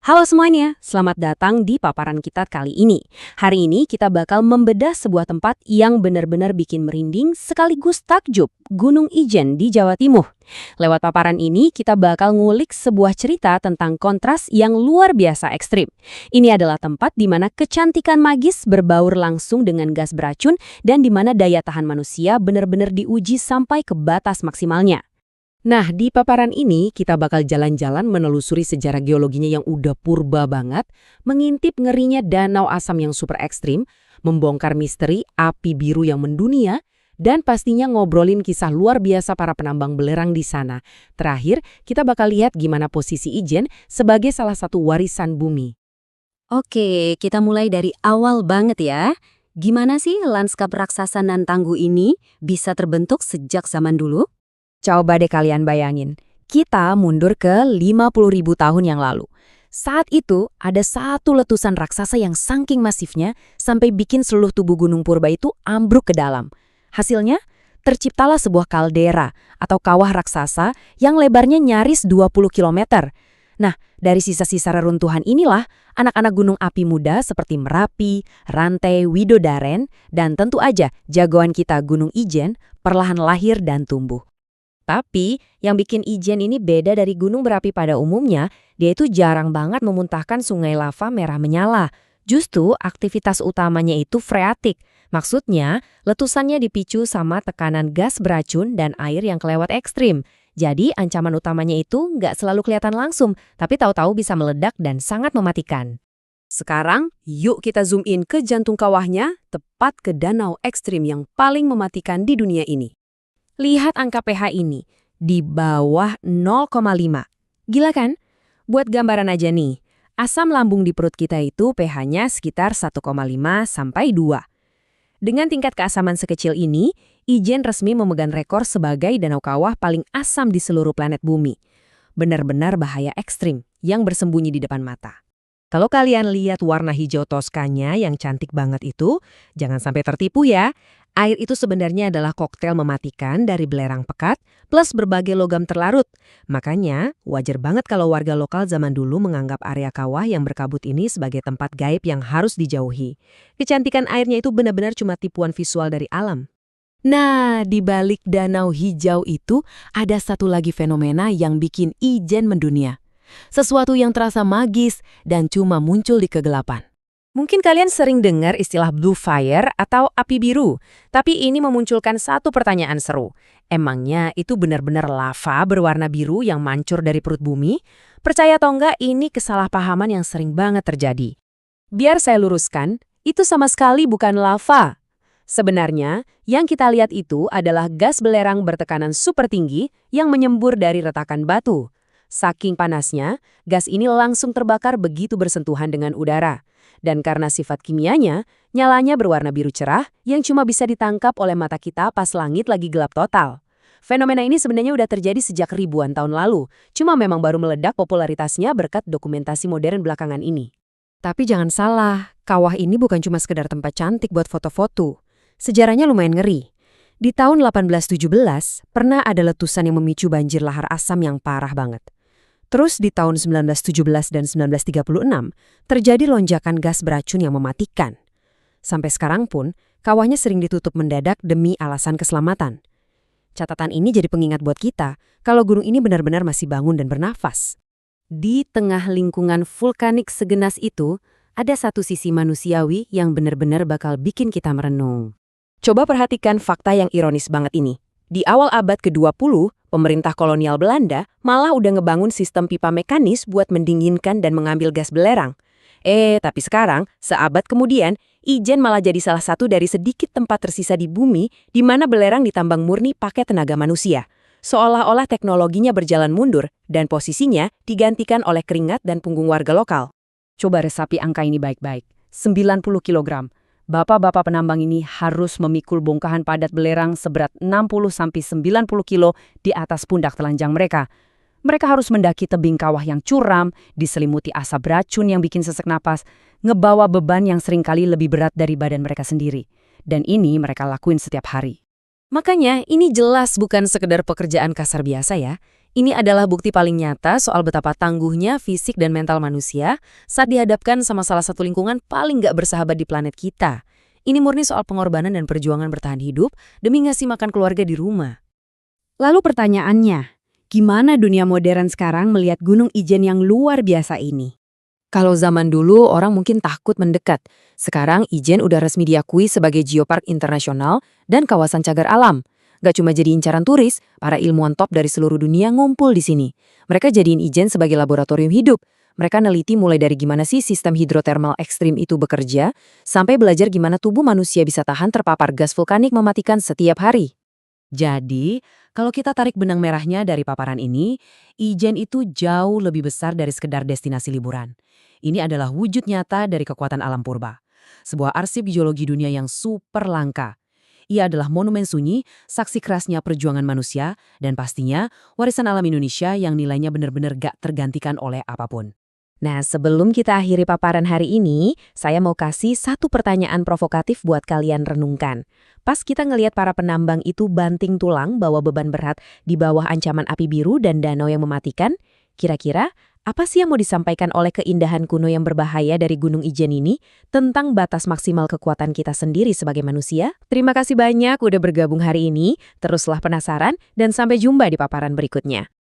Halo semuanya, selamat datang di paparan kita kali ini. Hari ini kita bakal membedah sebuah tempat yang benar-benar bikin merinding sekaligus takjub, Gunung Ijen di Jawa Timur. Lewat paparan ini, kita bakal ngulik sebuah cerita tentang kontras yang luar biasa ekstrim. Ini adalah tempat di mana kecantikan magis berbaur langsung dengan gas beracun dan di mana daya tahan manusia benar-benar diuji sampai ke batas maksimalnya. Nah, di paparan ini kita bakal jalan-jalan menelusuri sejarah geologinya yang udah purba banget, mengintip ngerinya danau asam yang super ekstrim, membongkar misteri api biru yang mendunia, dan pastinya ngobrolin kisah luar biasa para penambang belerang di sana. Terakhir, kita bakal lihat gimana posisi Ijen sebagai salah satu warisan bumi. Oke, kita mulai dari awal banget ya. Gimana sih lanskap raksasa nan tangguh ini bisa terbentuk sejak zaman dulu? Coba deh kalian bayangin, kita mundur ke 50.000 tahun yang lalu. Saat itu, ada satu letusan raksasa yang saking masifnya sampai bikin seluruh tubuh gunung purba itu ambruk ke dalam. Hasilnya, terciptalah sebuah kaldera atau kawah raksasa yang lebarnya nyaris 20 km. Nah, dari sisa-sisa reruntuhan inilah, anak-anak gunung api muda seperti Merapi, Rantai, Widodaren, dan tentu aja jagoan kita Gunung Ijen perlahan lahir dan tumbuh. Tapi, yang bikin Ijen ini beda dari gunung berapi pada umumnya, dia itu jarang banget memuntahkan sungai lava merah menyala. Justru, aktivitas utamanya itu freatik. Maksudnya, letusannya dipicu sama tekanan gas beracun dan air yang kelewat ekstrim. Jadi, ancaman utamanya itu nggak selalu kelihatan langsung, tapi tahu-tahu bisa meledak dan sangat mematikan. Sekarang, yuk kita zoom in ke jantung kawahnya, tepat ke danau ekstrim yang paling mematikan di dunia ini. Lihat angka pH ini, di bawah 0,5. Gila kan? Buat gambaran aja nih, asam lambung di perut kita itu pH-nya sekitar 1,5 sampai 2. Dengan tingkat keasaman sekecil ini, Ijen resmi memegang rekor sebagai danau kawah paling asam di seluruh planet bumi. Benar-benar bahaya ekstrim yang bersembunyi di depan mata. Kalau kalian lihat warna hijau toskanya yang cantik banget itu, jangan sampai tertipu ya. Air itu sebenarnya adalah koktail mematikan dari belerang pekat plus berbagai logam terlarut. Makanya, wajar banget kalau warga lokal zaman dulu menganggap area kawah yang berkabut ini sebagai tempat gaib yang harus dijauhi. Kecantikan airnya itu benar-benar cuma tipuan visual dari alam. Nah, di balik danau hijau itu ada satu lagi fenomena yang bikin Ijen mendunia. Sesuatu yang terasa magis dan cuma muncul di kegelapan. Mungkin kalian sering dengar istilah blue fire atau api biru, tapi ini memunculkan satu pertanyaan seru. Emangnya itu benar-benar lava berwarna biru yang mancur dari perut bumi? Percaya atau enggak, ini kesalahpahaman yang sering banget terjadi. Biar saya luruskan, itu sama sekali bukan lava. Sebenarnya, yang kita lihat itu adalah gas belerang bertekanan super tinggi yang menyembur dari retakan batu. Saking panasnya, gas ini langsung terbakar begitu bersentuhan dengan udara. Dan karena sifat kimianya, nyalanya berwarna biru cerah yang cuma bisa ditangkap oleh mata kita pas langit lagi gelap total. Fenomena ini sebenarnya udah terjadi sejak ribuan tahun lalu, cuma memang baru meledak popularitasnya berkat dokumentasi modern belakangan ini. Tapi jangan salah, kawah ini bukan cuma sekedar tempat cantik buat foto-foto. Sejarahnya lumayan ngeri. Di tahun 1817, pernah ada letusan yang memicu banjir lahar asam yang parah banget. Terus di tahun 1917 dan 1936, terjadi lonjakan gas beracun yang mematikan. Sampai sekarang pun, kawahnya sering ditutup mendadak demi alasan keselamatan. Catatan ini jadi pengingat buat kita kalau gunung ini benar-benar masih bangun dan bernafas. Di tengah lingkungan vulkanik segenas itu, ada satu sisi manusiawi yang benar-benar bakal bikin kita merenung. Coba perhatikan fakta yang ironis banget ini. Di awal abad ke-20, pemerintah kolonial Belanda malah udah ngebangun sistem pipa mekanis buat mendinginkan dan mengambil gas belerang. Tapi sekarang, seabad kemudian, Ijen malah jadi salah satu dari sedikit tempat tersisa di bumi di mana belerang ditambang murni pakai tenaga manusia. Seolah-olah teknologinya berjalan mundur dan posisinya digantikan oleh keringat dan punggung warga lokal. Coba resapi angka ini baik-baik. 90 kg. Bapak-bapak penambang ini harus memikul bongkahan padat belerang seberat 60-90 kilo di atas pundak telanjang mereka. Mereka harus mendaki tebing kawah yang curam, diselimuti asap beracun yang bikin sesak napas, ngebawa beban yang seringkali lebih berat dari badan mereka sendiri. Dan ini mereka lakuin setiap hari. Makanya ini jelas bukan sekedar pekerjaan kasar biasa ya. Ini adalah bukti paling nyata soal betapa tangguhnya fisik dan mental manusia saat dihadapkan sama salah satu lingkungan paling nggak bersahabat di planet kita. Ini murni soal pengorbanan dan perjuangan bertahan hidup demi ngasih makan keluarga di rumah. Lalu pertanyaannya, gimana dunia modern sekarang melihat Gunung Ijen yang luar biasa ini? Kalau zaman dulu orang mungkin takut mendekat. Sekarang Ijen udah resmi diakui sebagai geopark internasional dan kawasan cagar alam. Gak cuma jadi incaran turis, para ilmuwan top dari seluruh dunia ngumpul di sini. Mereka jadiin Ijen sebagai laboratorium hidup. Mereka neliti mulai dari gimana sih sistem hidrotermal ekstrim itu bekerja, sampai belajar gimana tubuh manusia bisa tahan terpapar gas vulkanik mematikan setiap hari. Jadi, kalau kita tarik benang merahnya dari paparan ini, Ijen itu jauh lebih besar dari sekedar destinasi liburan. Ini adalah wujud nyata dari kekuatan alam purba. Sebuah arsip geologi dunia yang super langka. Ia adalah monumen sunyi, saksi kerasnya perjuangan manusia, dan pastinya warisan alam Indonesia yang nilainya benar-benar gak tergantikan oleh apapun. Nah, sebelum kita akhiri paparan hari ini, saya mau kasih satu pertanyaan provokatif buat kalian renungkan. Pas kita ngelihat para penambang itu banting tulang bawa beban berat di bawah ancaman api biru dan danau yang mematikan, kira-kira apa sih yang mau disampaikan oleh keindahan kuno yang berbahaya dari Gunung Ijen ini tentang batas maksimal kekuatan kita sendiri sebagai manusia? Terima kasih banyak udah bergabung hari ini, teruslah penasaran, dan sampai jumpa di paparan berikutnya.